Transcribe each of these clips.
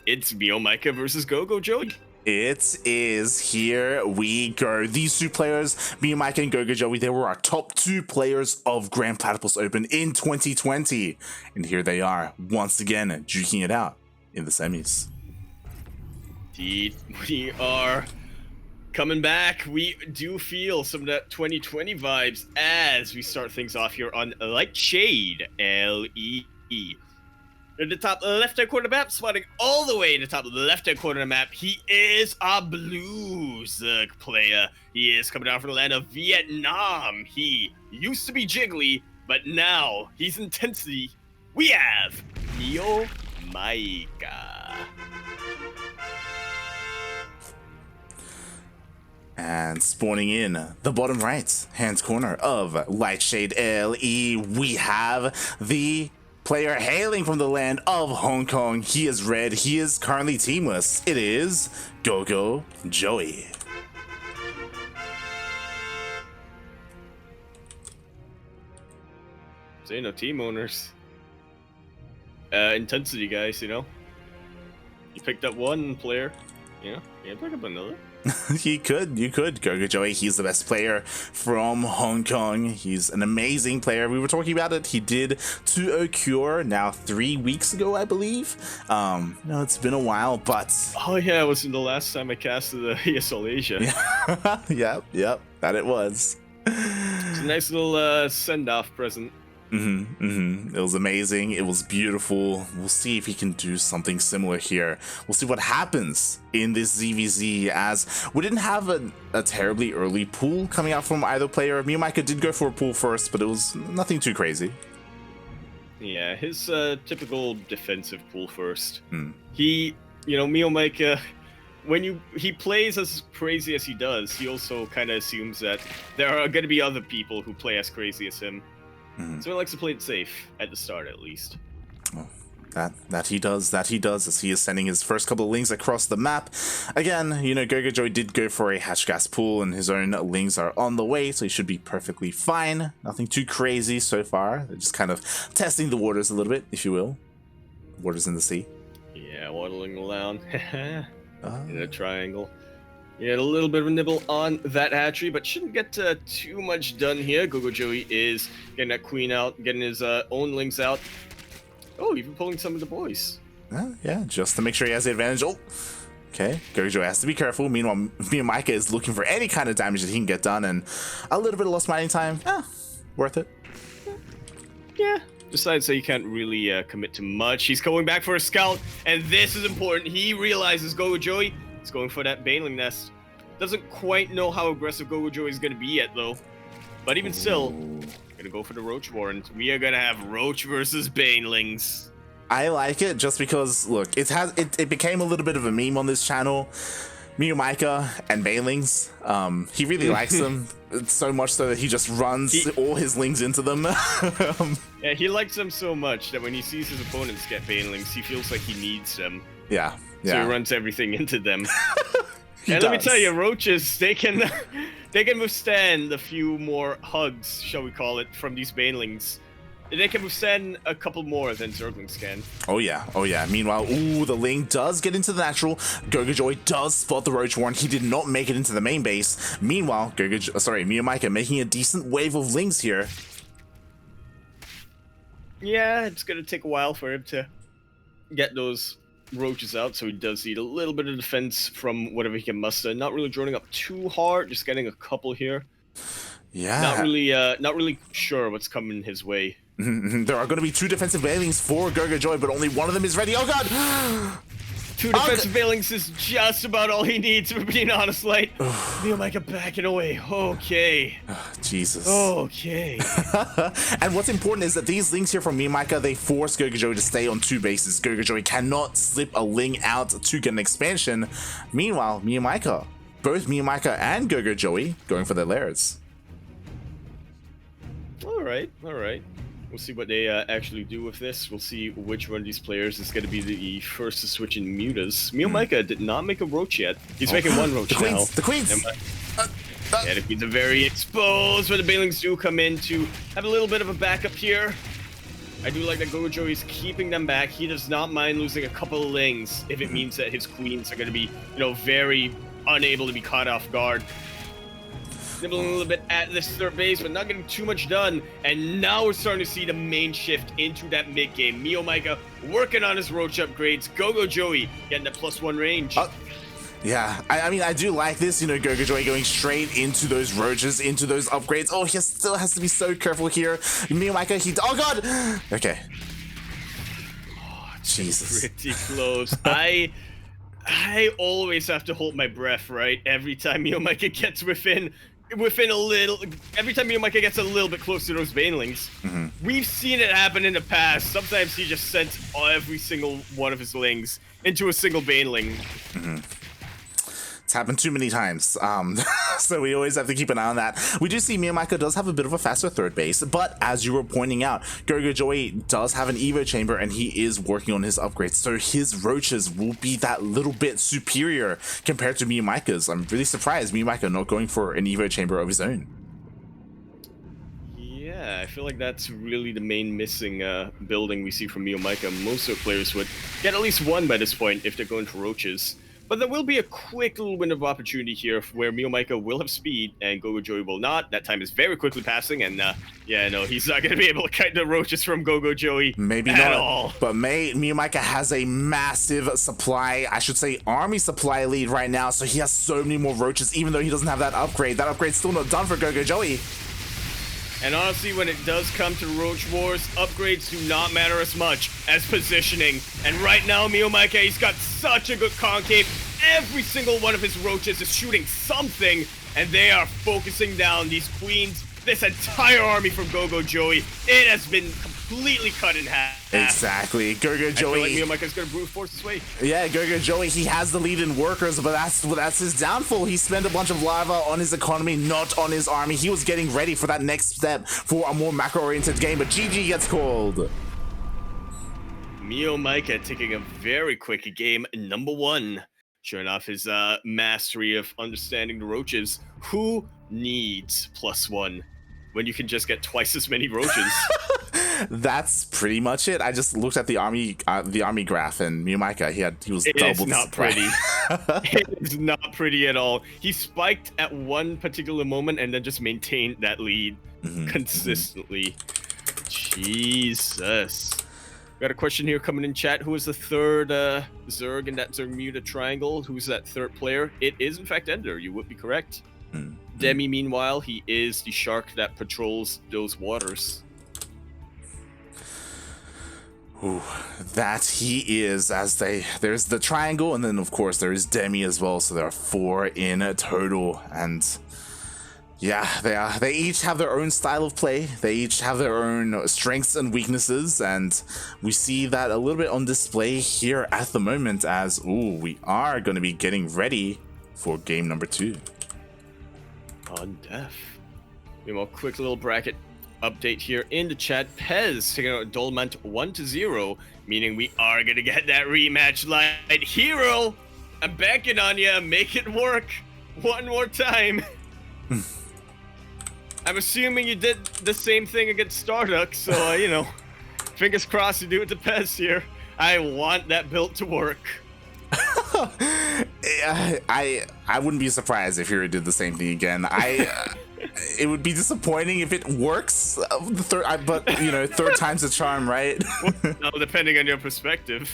It's MeomaikA versus GogojOey. It is. Here we go. These two players, MeomaikA and GogojOey, they were our top two players of Grand Platypus Open in 2020. And here they are, once again, duking it out in the semis. Indeed, we are coming back. We do feel some of that 2020 vibes as we start things off here on Light Shade LE. In the top left-hand corner of the map, spotting all the way in the top left-hand corner of the map, he is a blues player. He is coming down from the land of Vietnam. He used to be Jiggly, but now he's Intensity. We have MeomaikA. And spawning in the bottom right hand corner of Light Shade LE, we have the player hailing from the land of Hong Kong. He is red. He is currently teamless. It is GogojOey. So, you know, team owners. Intensity guys, you know. You picked up one player, you know, you pick up another. You could. GogojOey, he's the best player from Hong Kong. He's an amazing player. We were talking about it. He did 2-0 cure now 3 weeks ago, I believe. No, it's been a while, but... Oh yeah, it was in the last time I casted the ESL Asia. Yep, that it was. It's a nice little send-off present. It was amazing. It was beautiful. We'll see if he can do something similar here. We'll see what happens in this ZvZ, as we didn't have a terribly early pool coming out from either player. MeomaikA did go for a pool first, but it was nothing too crazy. Yeah, his typical defensive pool first. He, you know, MeomaikA, when he plays as crazy as he does, he also kind of assumes that there are going to be other people who play as crazy as him. So he likes to play it safe at the start, at least. Oh, that he does, as he is sending his first couple of lings across the map. Again, you know, GogojOey did go for a hatch gas pool, and his own lings are on the way, so he should be perfectly fine. Nothing too crazy so far. They're just kind of testing the waters a little bit, if you will. Waters in the sea. Yeah, waddling around in a triangle. He had a little bit of a nibble on that hatchery, but shouldn't get too much done here. GogojOey is getting that queen out, getting his own lings out. Oh, even pulling some of the boys. Yeah, just to make sure he has the advantage. Oh, okay. GogojOey has to be careful. Meanwhile, MeomaikA is looking for any kind of damage that he can get done, and a little bit of lost mining time. Worth it. Yeah. Besides, so you can't really commit to much. He's going back for a scout, and this is important. He realizes GogojOey is going for that Baneling nest. Doesn't quite know how aggressive GogojOey is going to be yet, though. But even still, gonna go for the Roach War, and we are gonna have Roach versus Banelings. I like it just because, look, it became a little bit of a meme on this channel. MeomaikA and Banelings. He really likes them so much so that he just runs all his lings into them. Yeah, he likes them so much that when he sees his opponents get Banelings, he feels like he needs them. Yeah. So he runs everything into them. And let me tell you, roaches, they can withstand a few more hugs, shall we call it, from these Banelings. They can withstand a couple more than Zerglings can. Oh yeah. Meanwhile, the Ling does get into the natural. GogojOey does spot the Roach Warren. He did not make it into the main base. Meanwhile, MeomaikA making a decent wave of Lings here. Yeah, it's gonna take a while for him to get those roaches out, so he does need a little bit of defense from whatever he can muster. Not really droning up too hard, just getting a couple here. Yeah. Not really sure what's coming his way. There are going to be 2 defensive Banelings for GogojOey, but only one of them is ready. Oh god! 2 defensive Banelings is just about all he needs, for being honest, Light. MeomaikA backing away. Okay. Jesus. Okay. And what's important is that these Lings here from MeomaikA, they force GogojOey to stay on 2 bases. GogojOey cannot slip a Ling out to get an expansion. Meanwhile, MeomaikA, both MeomaikA and GogojOey going for their lairs. Alright. We'll see what they actually do with this. We'll see which one of these players is going to be the first to switch in mutas. MeomaikA did not make a Roach yet. He's making one Roach now. The Queens! Yeah, the Queens are very exposed, but the Banelings do come in to have a little bit of a backup here. I do like that GogojOey is keeping them back. He does not mind losing a couple of lings if it means that his queens are going to be, very unable to be caught off guard. Nibbling a little bit at this third base, but not getting too much done. And now we're starting to see the main shift into that mid game. MeomaikA working on his roach upgrades. GogojOey getting that +1 range. Yeah, I mean, I do like this, GogojOey going straight into those roaches, into those upgrades. Oh, he still has to be so careful here. MeomaikA, oh god! Okay. Oh, Jesus. Pretty close. I always have to hold my breath, right? Every time MeomaikA gets within a little, every time MeomaikA gets a little bit close to those banelings. We've seen it happen in the past. Sometimes he just sends every single one of his lings into a single baneling. It's happened too many times, so we always have to keep an eye on that. We do see MeomaikA does have a bit of a faster third base, but as you were pointing out, GogojOey does have an Evo chamber and he is working on his upgrades, so his roaches will be that little bit superior compared to MeomaikA's. I'm really surprised MeomaikA not going for an Evo chamber of his own. Yeah, I feel like that's really the main missing building we see from MeomaikA. Most of the players would get at least one by this point if they're going for roaches. But there will be a quick little window of opportunity here where MeomaikA will have speed and GogojOey will not. That time is very quickly passing, and he's not going to be able to kite the roaches from GogojOey at all. But MeomaikA has a massive supply, I should say army supply lead right now, so he has so many more roaches even though he doesn't have that upgrade. That upgrade's still not done for GogojOey. And honestly, when it does come to Roach Wars, upgrades do not matter as much as positioning. And right now, MeomaikA, he's got such a good concave. Every single one of his roaches is shooting something, and they are focusing down these queens. This entire army from GogojOey, it has been completely cut in half. Exactly. GogojOey. I feel like MeomaikA's gonna brute force his way. Yeah, GogojOey, he has the lead in workers, but that's his downfall. He spent a bunch of lava on his economy, not on his army. He was getting ready for that next step for a more macro-oriented game, but GG gets called. MeomaikA taking a very quick game, number 1. Showing off his mastery of understanding the roaches. Who needs +1 when you can just get twice as many roaches? That's pretty much it. I just looked at the army graph, and MeomaikA, he was double. It's not pretty. It is not pretty at all. He spiked at one particular moment and then just maintained that lead consistently. Jesus. Got a question here coming in chat. Who is the third Zerg in that Zerg-Muta triangle? Who's that third player? It is, in fact, Ender. You would be correct. Demi, meanwhile, he is the shark that patrols those waters. Ooh, that he is, there's the triangle, and then, of course, there is Demi as well, so there are 4 in a total, and... yeah, they each have their own style of play. They each have their own strengths and weaknesses, and we see that a little bit on display here at the moment as, we are going to be getting ready for game number 2. On death. Meanwhile, quick little bracket update here in the chat. Pez taking out Dolmant 1-0, meaning we are going to get that rematch. Light Hero, I'm banking on you. Make it work one more time. I'm assuming you did the same thing against Starduck, so, fingers crossed you do it to Pez here. I want that build to work. I wouldn't be surprised if Hero did the same thing again. It would be disappointing if it works, but, third time's a charm, right? Well, depending on your perspective.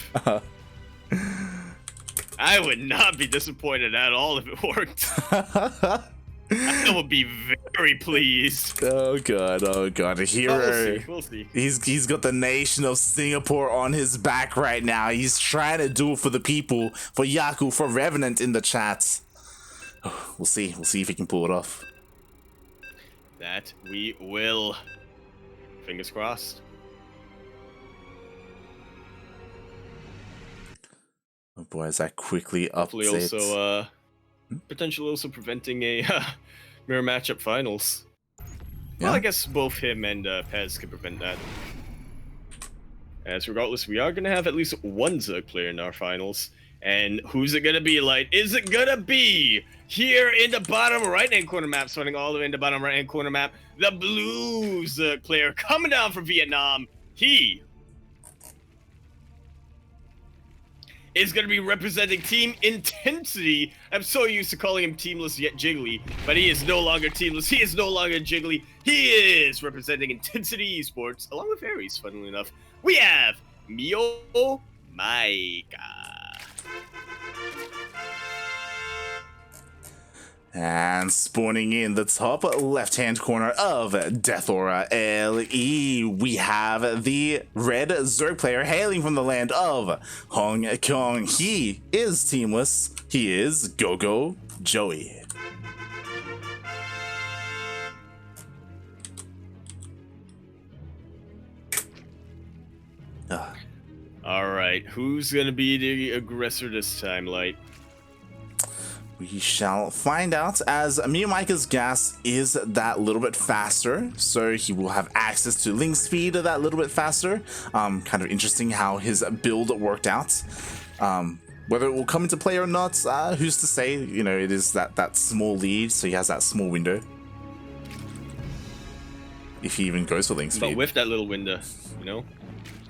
I would not be disappointed at all if it worked. I will be very pleased. Oh god, a Hero. We'll see. He's got the nation of Singapore on his back right now. He's trying to do it for the people, for Yaku, for Revenant in the chat. We'll see if he can pull it off. That we will. Fingers crossed. Oh boy, is that quickly Hopefully updates. also potentially also preventing a mirror matchup finals. Well, I guess both him and Pez could prevent that. As regardless, we are going to have at least one Zerg player in our finals. And who's it going to be, Light? Is it going to be here in the bottom right-hand corner map, starting all the way in the bottom right-hand corner map, the blue Zerg player coming down from Vietnam. He is going to be representing Team Intensity. I'm so used to calling him Teamless yet Jiggly, but he is no longer Teamless. He is no longer Jiggly. He is representing Intensity Esports, along with Aries, funnily enough. We have MeomaikA. And spawning in the top left-hand corner of Death Aura LE, we have the red Zerg player hailing from the land of Hong Kong. He is teamless. He is GogojOey. All right, who's going to be the aggressor this time, Light? We shall find out, as MeomaikA's gas is that little bit faster, so he will have access to link speed that little bit faster. Kind of interesting how his build worked out. Whether it will come into play or not, who's to say? You know, it is that small lead, so he has that small window. If he even goes for link speed. But with that little window, you know?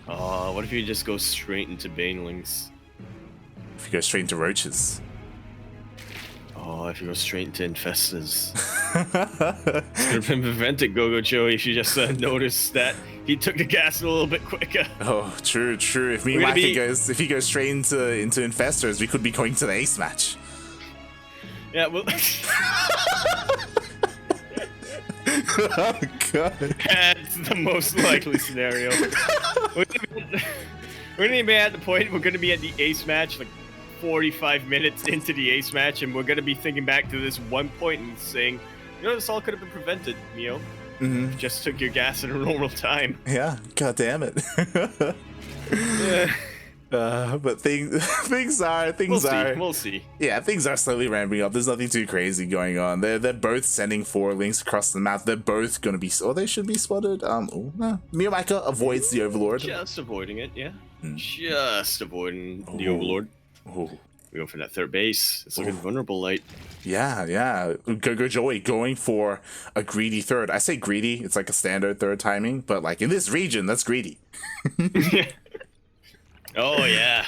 Oh, what if you just go straight into Banelings? If you go straight into roaches. Oh, if you go straight into Infestors. Could have been prevented, GogojOey, if you just noticed that he took the gas a little bit quicker. Oh, true. If MeomaikA if he goes straight into Infestors, we could be going to the ace match. Yeah, well... Oh, God. That's the most likely scenario. We're gonna be at the point, we're gonna be at the ace match, like, 45 minutes into the ace match, and we're going to be thinking back to this one point and saying, you know, this all could have been prevented, Meo. Mm-hmm. Just took your gas at a normal time. Yeah, god damn it. But things are. We'll see. Yeah, things are slowly ramping up. There's nothing too crazy going on. They're both sending 4 links across the map. They're both going to be, or they should be spotted. MeomaikA avoids the Overlord. Just avoiding it, yeah. Just avoiding the Overlord. Oh. We go for that third base. It's looking vulnerable, Light. Yeah. GogojOey going for a greedy third. I say greedy, it's like a standard third timing, but like in this region, that's greedy. Oh, yeah.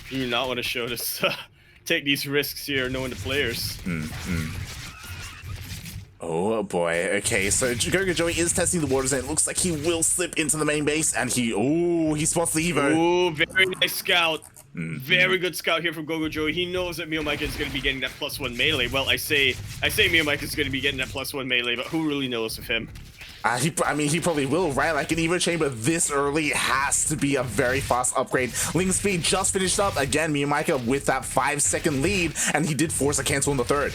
You do not want to show this. Take these risks here, knowing the players. Oh boy. Okay, so GogojOey is testing the waters, and it looks like he will slip into the main base, and he spots the Evo. Oh, very nice scout. Very good scout here from GogojOey. He knows that MeomaikA is going to be getting that +1 melee. Well, I say MeomaikA is going to be getting that +1 melee, but who really knows of him? He probably will, right? Like an Evo chamber this early has to be a very fast upgrade. Link speed just finished up. Again, MeomaikA with that 5-second lead, and he did force a cancel in the third.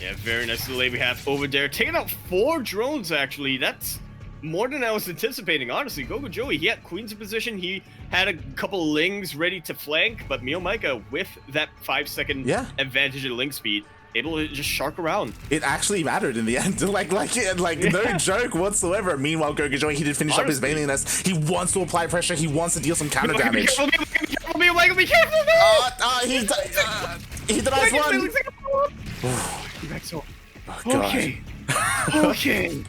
Yeah, very nice delay we have over there. Taking out 4 drones, actually. That's more than I was anticipating, honestly. GogojOey, he had queens in position. He had a couple lings ready to flank, but MeomaikA, with that 5-second advantage of link speed, able to just shark around. It actually mattered in the end. like no joke whatsoever. Meanwhile, GogojOey, he did finish up his mailiness. He wants to apply pressure. He wants to deal some counter damage. MeomaikA, be careful, he denies one. Oh, God. Okay.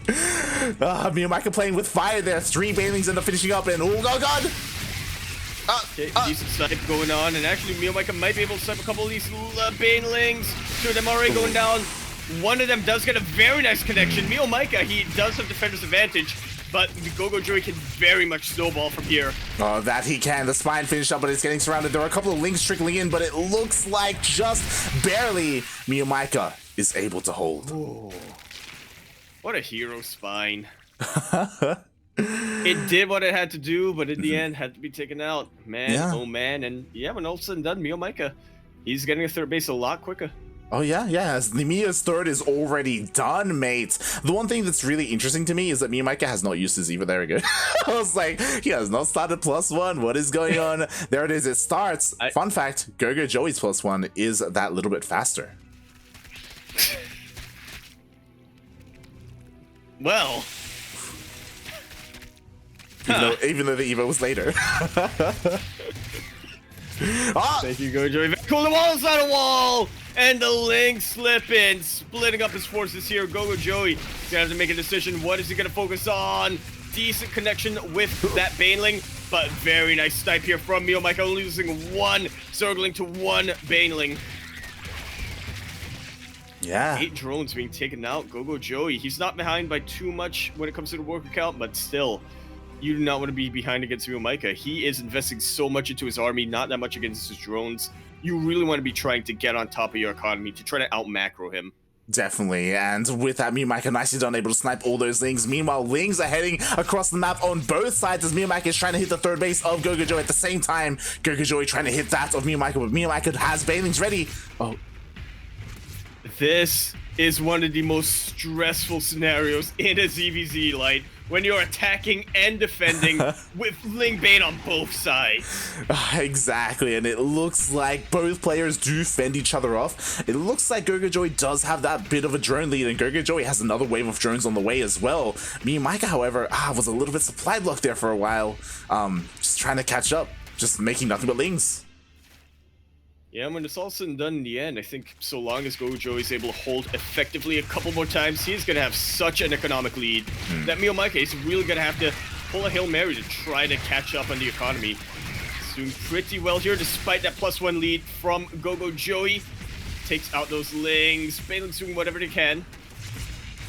MeomaikA playing with fire there. 3 banelings end up finishing up, and oh god. Decent snipe going on, and actually MeomaikA might be able to snipe a couple of these banelings. 2 of them already going down. One of them does get a very nice connection. MeomaikA, he does have defender's advantage, but GogojOey can very much snowball from here. Oh, that he can. The spine finished up, but it's getting surrounded. There are a couple of links trickling in, but it looks like just barely MeomaikA is able to hold. Ooh. What a hero spine. It did what it had to do, but in the end, had to be taken out. Man, oh man. And yeah, when all said and done, MeomaikA, he's getting a third base a lot quicker. Oh yeah, as Nemia's third is already done, mate. The one thing that's really interesting to me is that MeomaikA has not used his Evo. There we go. I was like, he has not started +1. What is going on? There it is, it starts. Fun fact, GogojOey's +1 is that little bit faster. Well, even though the Evo was later. Thank you, GogojOey. Cool, the wall's not a wall! And the link slipping, splitting up his forces here. GogojOey is gonna have to make a decision. What is he gonna focus on? Decent connection with that Baneling. but very nice snipe here from MeomaikA, losing one Zergling to one Baneling. Yeah. 8 drones being taken out. GogojOey, he's not behind by too much when it comes to the worker count, but still, you do not want to be behind against MeomaikA. He is investing so much into his army, not that much against his drones. You really want to be trying to get on top of your economy to try to out-macro him. Definitely, and with that, MeomaikA nicely done, able to snipe all those Lings. Meanwhile, Lings are heading across the map on both sides as MeomaikA is trying to hit the third base of GogojOey at the same time. GogojOey trying to hit that of MeomaikA, but MeomaikA has Banelings ready. Oh. This is one of the most stressful scenarios in a ZvZ Light, when you're attacking and defending with Ling Bane on both sides. Exactly, and it looks like both players do fend each other off. It looks like GogojOey does have that bit of a drone lead, and GogojOey has another wave of drones on the way as well. MeomaikA, however, was a little bit supply blocked there for a while, just trying to catch up, just making nothing but Lings. Yeah, when it's all said and done in the end, I think so long as GogojOey is able to hold effectively a couple more times, he's going to have such an economic lead that MeomaikA is really going to have to pull a Hail Mary to try to catch up on the economy. He's doing pretty well here despite that +1 lead from GogojOey. Takes out those Lings. Baneling's doing whatever they can.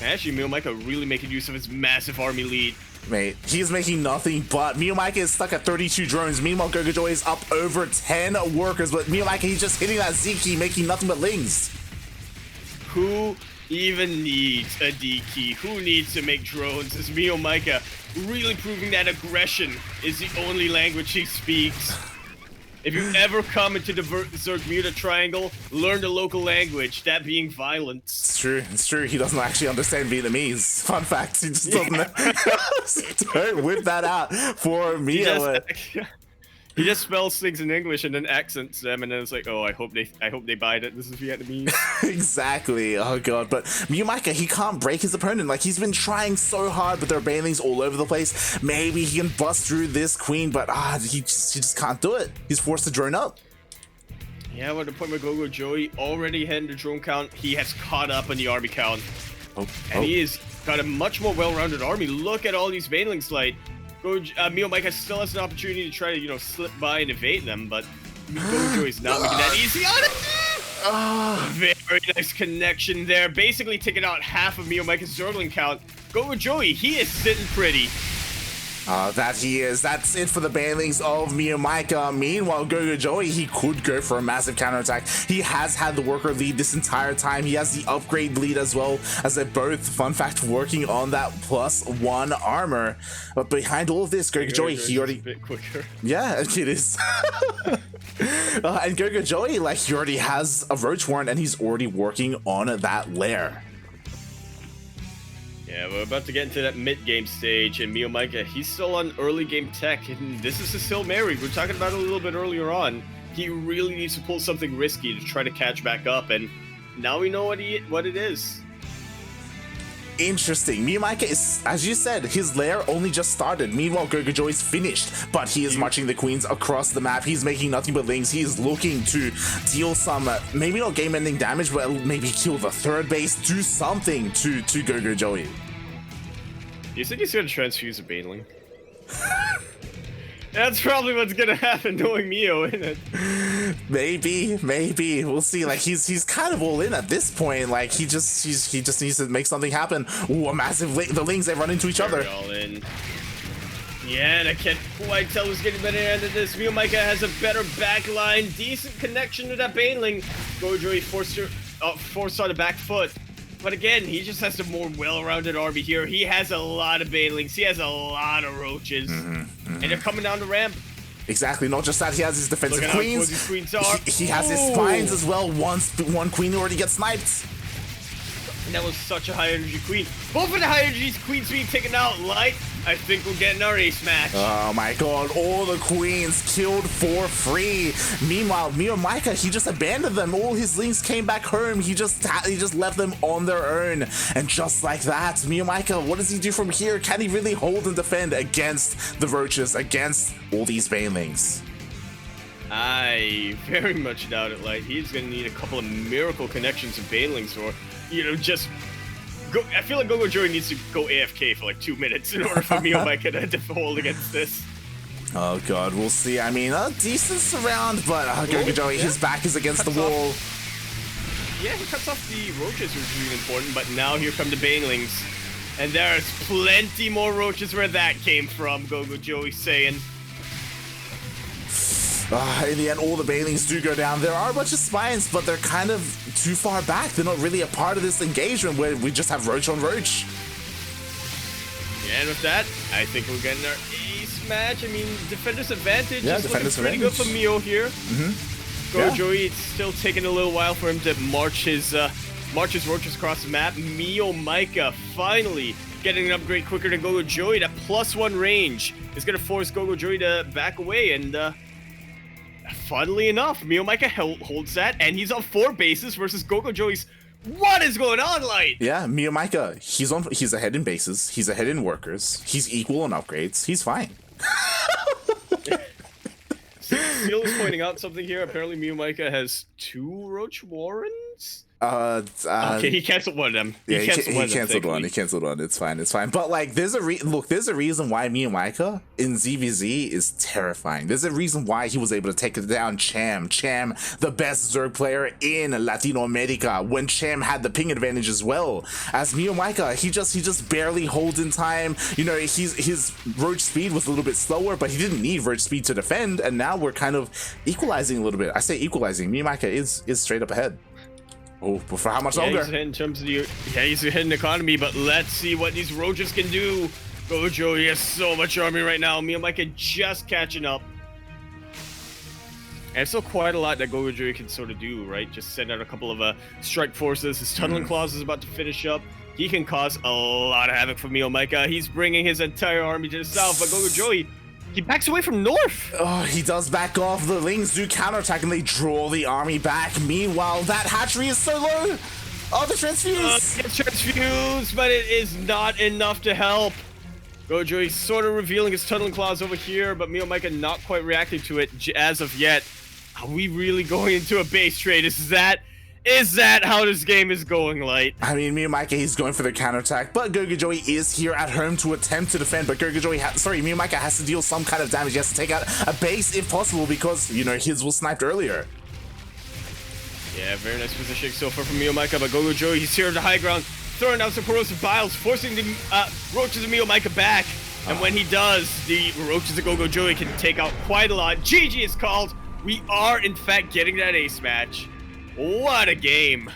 And actually, MeomaikA really making use of his massive army lead. Mate, he's making nothing but. MeomaikA is stuck at 32 drones. Meanwhile, GogojOey is up over 10 workers, but MeomaikA, he's just hitting that Z key, making nothing but Lings. Who even needs a D key? Who needs to make drones? Is MeomaikA really proving that aggression is the only language he speaks? If you ever come into the Zerg-Muta triangle, learn the local language, that being violence. It's true, it's true. He doesn't actually understand Vietnamese. Fun fact, he just doesn't. Don't whip that out for me. He just spells things in English and then accents them, and then it's like, oh, I hope they buy that this is Vietnamese. Exactly. Oh god. But MeomaikA, he can't break his opponent. Like, he's been trying so hard, but there are Banelings all over the place. Maybe he can bust through this queen, but he just can't do it. He's forced to drone up. Yeah, well, the point where GogojOey already had the drone count, he has caught up on the army count, and he has got a much more well-rounded army. Look at all these Banelings, like. MeomaikA still has an opportunity to try to, slip by and evade them, but GogojOey's not making that easy on it. Very nice connection there. Basically taking out half of MeomaikA's Zergling count. GogojOey, he is sitting pretty. That he is. That's it for the Banelings of MeomaikA. Meanwhile, GogojOey, he could go for a massive counterattack. He has had the worker lead this entire time. He has the upgrade lead as well, as they're both, fun fact, working on that +1 armor. But behind all of this, GogojOey, he already... a bit quicker. Yeah, it is. And GogojOey, like, he already has a Roach Warrant, and he's already working on that lair. Yeah, we're about to get into that mid-game stage, and MeomaikA, he's still on early game tech, and this is his Hail Mary. We're talking about it a little bit earlier on. He really needs to pull something risky to try to catch back up, and now we know what it is. Interesting. MeomaikA is, as you said, his lair only just started. Meanwhile, GogojOey's finished, but he is marching the queens across the map. He's making nothing but Lings. He is looking to deal some, maybe not game-ending damage, but maybe kill the third base, do something to GogojOey. Do you think he's gonna transfuse a Baneling? That's probably what's gonna happen, knowing Meo, isn't it? Maybe we'll see. Like, he's kind of all in at this point. Like, he just needs to make something happen. Ooh, a massive the Lings, they run into each other. All in. Yeah, and I can't quite tell who's getting better end of this. MeomaikA has a better backline, decent connection to that Baneling. GogojOey forced on the back foot. But again, he just has a more well-rounded army here. He has a lot of Banelings. He has a lot of Roaches. And they're coming down the ramp. Exactly. Not just that, he has his defensive queens. He has his spines as well. One queen already gets sniped. And that was such a high-energy queen. Both of the high-energy queens being taken out. Light, I think we're getting our ace match. Oh my god, all the queens killed for free. Meanwhile, MeomaikA, he just abandoned them. All his Lings came back home. He just left them on their own. And just like that, MeomaikA, what does he do from here? Can he really hold and defend against the Roaches, against all these Banelings? I very much doubt it, Light. He's gonna need a couple of miracle connections of Banelings, or, just go. I feel like GogojOey needs to go AFK for like 2 minutes in order for MeomaikA to hold against this. Oh god, we'll see. I mean, a decent surround, but GogojOey, his back is against the wall. Yeah, he cuts off the roaches, which is really important, but now here come the banelings. And there's plenty more roaches where that came from, GogojOey saying. In the end, all the banelings do go down. There are a bunch of spines, but they're kind of too far back. They're not really a part of this engagement where we just have roach on roach. Yeah, and with that, I think we're getting our ace match. I mean, defender's advantage is looking pretty good for Mio here. GogojOey, it's still taking a little while for him to march his roaches across the map. MeomaikA finally getting an upgrade quicker than GogojOey. That +1 range is going to force GogojOey to back away. And funnily enough, MeomaikA holds that, and he's on 4 bases versus GogojOey's. What is going on, Light? Yeah, MeomaikA, he's ahead in bases, he's ahead in workers, he's equal on upgrades, he's fine. Seal is pointing out something here. Apparently, MeomaikA has 2 Roach Warrens. Okay, he canceled one of them. Yeah, he canceled one. He canceled one. It's fine. It's fine. But like, there's a reason why MeomaikA in ZvZ is terrifying. There's a reason why he was able to take down Cham, the best Zerg player in Latino America, when Cham had the ping advantage as well. As MeomaikA, he just barely holds in time. You know, his roach speed was a little bit slower, but he didn't need roach speed to defend. And now we're kind of equalizing a little bit. I say equalizing. MeomaikA is straight up ahead. Oh, but for how much longer? He's ahead in terms of the he's ahead in economy, but let's see what these roaches can do. GogojOey has so much army right now. MeomaikA just catching up. And it's still quite a lot that GogojOey can sort of do, right? Just send out a couple of strike forces. His tunneling claws is about to finish up. He can cause a lot of havoc for MeomaikA. He's bringing his entire army to the south, but GogojOey, he backs away from north. Oh, he does back off. The Lings do counterattack and they draw the army back. Meanwhile, that hatchery is so low. Oh, the transfuse. It's transfused, but it is not enough to help. GogojOey sort of revealing his tunneling claws over here, but MeomaikA not quite reacting to it as of yet. Are we really going into a base trade? Is that how this game is going, Light? I mean, MeomaikA, he's going for the counterattack, but GogojOey is here at home to attempt to defend, but MeomaikA has to deal some kind of damage. He has to take out a base if possible because, you know, his was sniped earlier. Yeah, very nice positioning so far from MeomaikA, but GogojOey, he's here at the high ground, throwing out some corrosive biles, forcing the roaches of MeomaikA back. And when he does, the roaches of GogojOey can take out quite a lot. GG is called. We are, in fact, getting that ace match. What a game.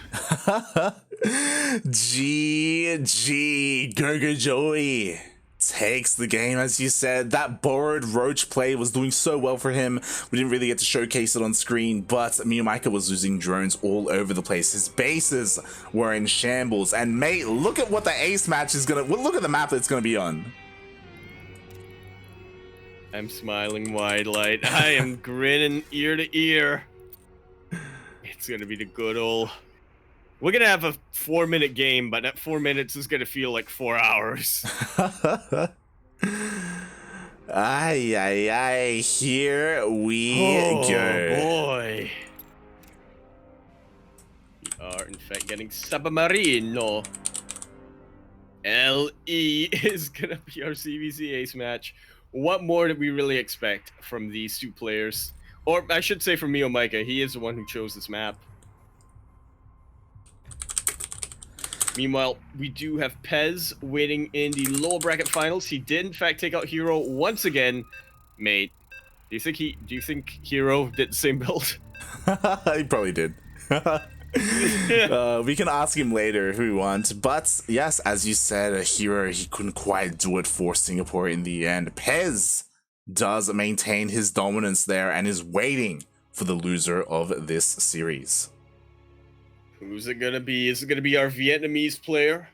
GG. GogojOey takes the game, as you said. That borrowed roach play was doing so well for him. We didn't really get to showcase it on screen, but MeomaikA was losing drones all over the place. His bases were in shambles. And mate, look at what the ace match is gonna... Look at the map that it's gonna be on. I'm smiling wide, Light. I am grinning ear to ear. It's gonna be the good old... We're gonna have a 4-minute game, but that 4 minutes is gonna feel like 4 hours. Ay, here we go. Oh boy. We are in fact getting Submarino. LE is gonna be our ZvZ ace match. What more did we really expect from these two players? Or I should say from MeomaikA, he is the one who chose this map. Meanwhile, we do have Pez waiting in the lower bracket finals. He did in fact take out Hero once again. Mate, do you think Hero did the same build? He probably did. We can ask him later if we want. But yes, as you said, Hero, he couldn't quite do it for Singapore in the end. Pez does maintain his dominance there and is waiting for the loser of this series. Who's it gonna be? Is it gonna be our Vietnamese player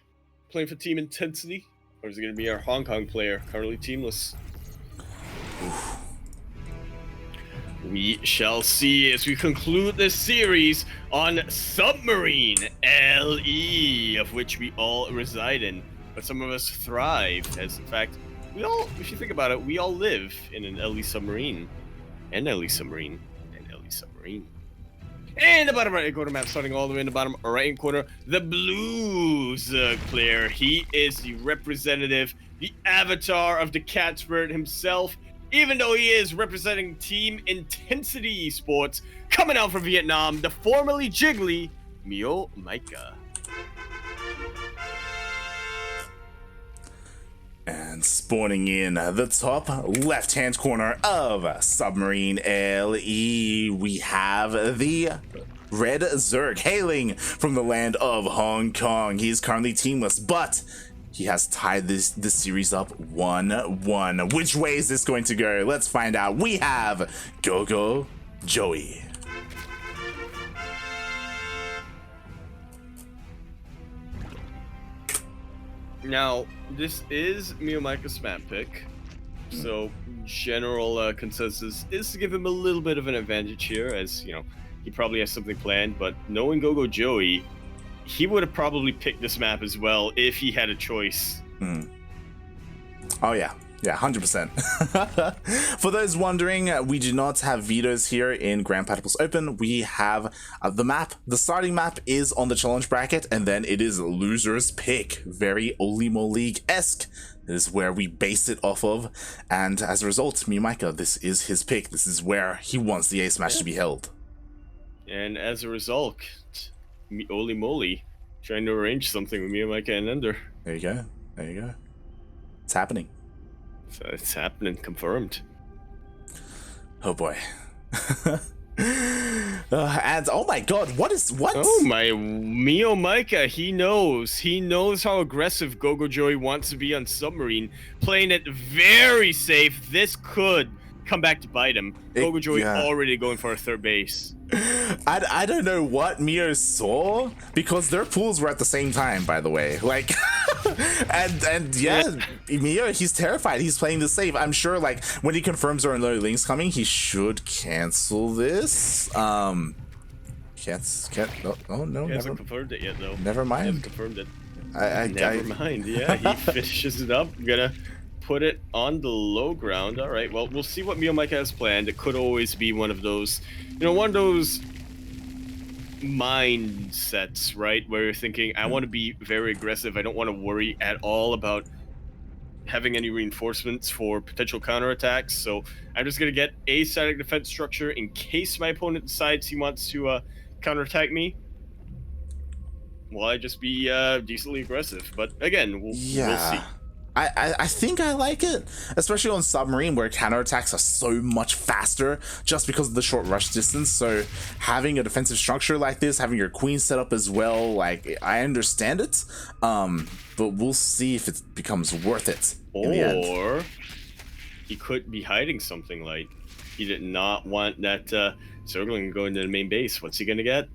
playing for Team Intensity? Or is it gonna be our Hong Kong player, currently teamless? Oof. We shall see as we conclude this series on Submarine LE, of which we all reside in. But some of us thrive, as in fact, we all, if you think about it, we all live in an LE submarine. And LE submarine. And LE submarine. And the bottom right corner map, starting all the way in the bottom right corner, the Blues player. He is the representative, the avatar of the cat spirit himself. even though he is representing Team Intensity Esports, coming out from Vietnam, the formerly jiggly MeomaikA. And spawning in the top left-hand corner of Submarine LE, we have the Red Zerg, hailing from the land of Hong Kong. He is currently teamless, but he has tied this series up 1-1. Which way is this going to go? Let's find out. We have GogojOey. Now, this is MeomaikA's map pick, so general consensus is to give him a little bit of an advantage here, as, you know, he probably has something planned, but knowing GogojOey, he would have probably picked this map as well if he had a choice. Oh yeah. Yeah, 100%. For those wondering, we do not have vetoes here in Grand Platypus Open. We have the map. The starting map is on the challenge bracket, and then it is loser's pick. Very Olimo League-esque. This is where we base it off of. And as a result, MeomaikA, this is his pick. This is where he wants the ace match to be held. And as a result, Olimoly trying to arrange something with MeomaikA and Ender. There you go. There you go. It's happening. So it's happening, confirmed. Oh boy. And oh my god, what? Oh my, MeomaikA, he knows how aggressive GogojOey wants to be on Submarine, playing it very safe. This could come back to bite him. GogojOey already going for a third base. I don't know what Mio saw, because their pools were at the same time, by the way. Like, and yeah, Mio, he's terrified. He's playing this safe. I'm sure, like, when he confirms there are no links coming, he should cancel this. No, He hasn't confirmed it yet, though. Never mind. He hasn't confirmed it. Never mind. Yeah, he finishes it up. Gonna put it on the low ground. All right. Well, we'll see what MeomaikA has planned. It could always be one of those, one of those mindsets, right, where you're thinking, I want to be very aggressive. I don't want to worry at all about having any reinforcements for potential counterattacks. So I'm just gonna get a static defense structure in case my opponent decides he wants to counterattack me. Will I just be decently aggressive? But again, we'll see. I think I like it, especially on Submarine, where counterattacks are so much faster just because of the short rush distance. So having a defensive structure like this, having your queen set up as well, like, I understand it, but we'll see if it becomes worth it in the end. Or he could be hiding something, like he did not want that Zergling going to the main base. What's he gonna get?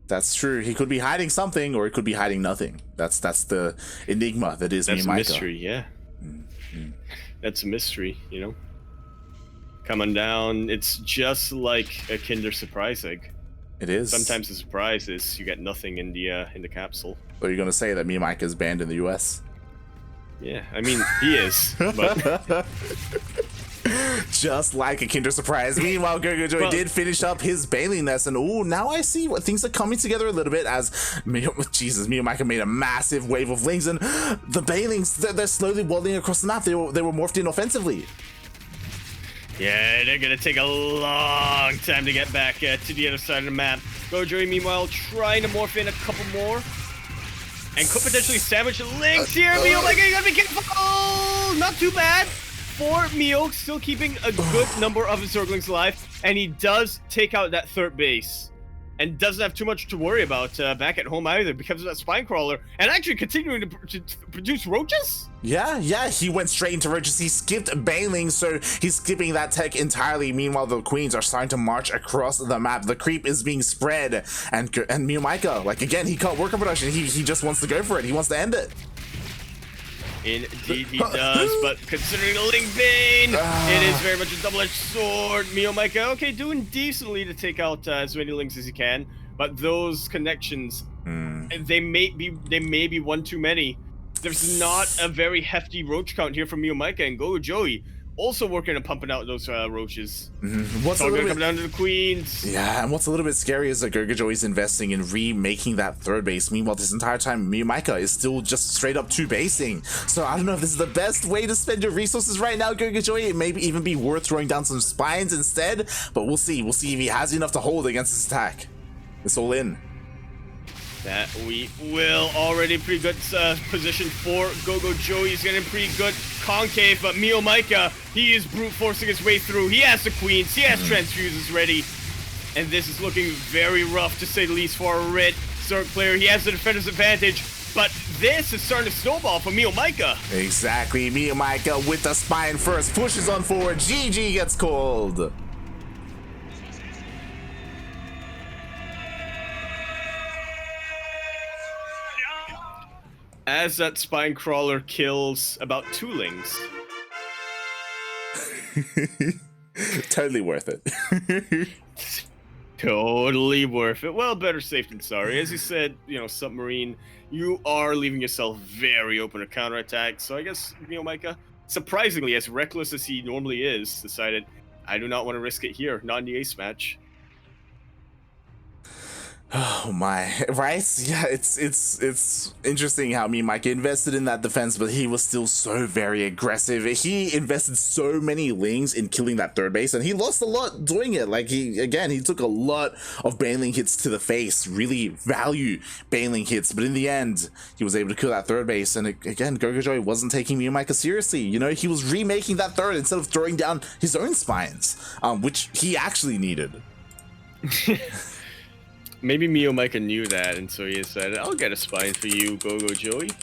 That's true. He could be hiding something, or he could be hiding nothing. That's the enigma that is MeomaikA. That's a mystery, yeah. That's a mystery, Coming down, it's just like a Kinder Surprise egg. It is. Sometimes the surprise is you get nothing in the capsule. Or you're gonna say that MeomaikA is banned in the US? Yeah, I mean, he is, but... Just like a Kinder Surprise. Meanwhile, GogojOey did finish up his Bailey Nest, and now I see what things are coming together a little bit as MeomaikA made a massive wave of lings, and the Bailings, they're slowly waddling across the map. They were morphed in offensively. Yeah, they're gonna take a long time to get back to the other side of the map. GogojOey, meanwhile, trying to morph in a couple more, and could potentially sandwich the links here. MeomaikA, you gotta be careful! Not too bad. For Meo, still keeping a good number of his Zerglings alive, and he does take out that third base, and doesn't have too much to worry about back at home either, because of that spine crawler, and actually continuing to produce roaches. Yeah, he went straight into roaches. He skipped Bailing, so he's skipping that tech entirely. Meanwhile, the queens are starting to march across the map. The creep is being spread, and MeomaikA, like, again, he caught worker production. He just wants to go for it. He wants to end it. Indeed he does, but considering the Link Bane, it is very much a double-edged sword. MeomaikA, okay, doing decently to take out as many links as he can, but those connections, they may be one too many. There's not a very hefty roach count here from MeomaikA, and GogojOey also working on pumping out those roaches. What's It's all gonna come down to the queens. Yeah, and what's a little bit scary is that GogojOey is investing in remaking that third base. Meanwhile, this entire time, MeomaikA is still just straight up 2-basing. So I don't know if this is the best way to spend your resources right now, GogojOey. It may even be worth throwing down some spines instead, but we'll see. We'll see if he has enough to hold against this attack. It's all in. That we will. Already pretty good position for GogojOey. He's getting pretty good concave, but MeomaikA, he is brute forcing his way through. He has the queens, he has transfuses ready, and this is looking very rough to say the least for a red Zerg player. He has the defender's advantage, but this is starting to snowball for MeomaikA. Exactly, MeomaikA with the spine first, pushes on forward. GG gets called. As that spine crawler kills about 2 lings. Totally worth it. Totally worth it. Well, better safe than sorry. As you said, you know, Submarine, you are leaving yourself very open to counterattack. So I guess MeomaikA, surprisingly, as reckless as he normally is, decided, I do not want to risk it here, not in the ace match. Oh my, right? Yeah, it's interesting how MeomaikA invested in that defense, but he was still so very aggressive. He invested so many lings in killing that third base, and he lost a lot doing it. Like, he took a lot of bailing hits to the face, really value bailing hits, but in the end, he was able to kill that third base, and again, GogojOey wasn't taking MeomaikA seriously. You know, he was remaking that third instead of throwing down his own spines, which he actually needed. Maybe MeomaikA knew that, and so he decided, I'll get a spine for you, GogojOey.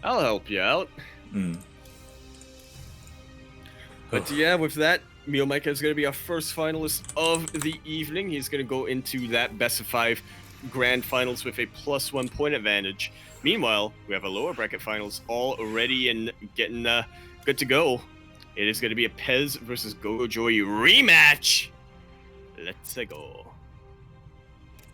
I'll help you out. But yeah, with that, MeomaikA is going to be our first finalist of the evening. He's going to go into that best of 5 grand finals with a +1 point advantage. Meanwhile, we have a lower bracket finals all ready and getting good to go. It is going to be a Pez versus GogojOey rematch. Let's go.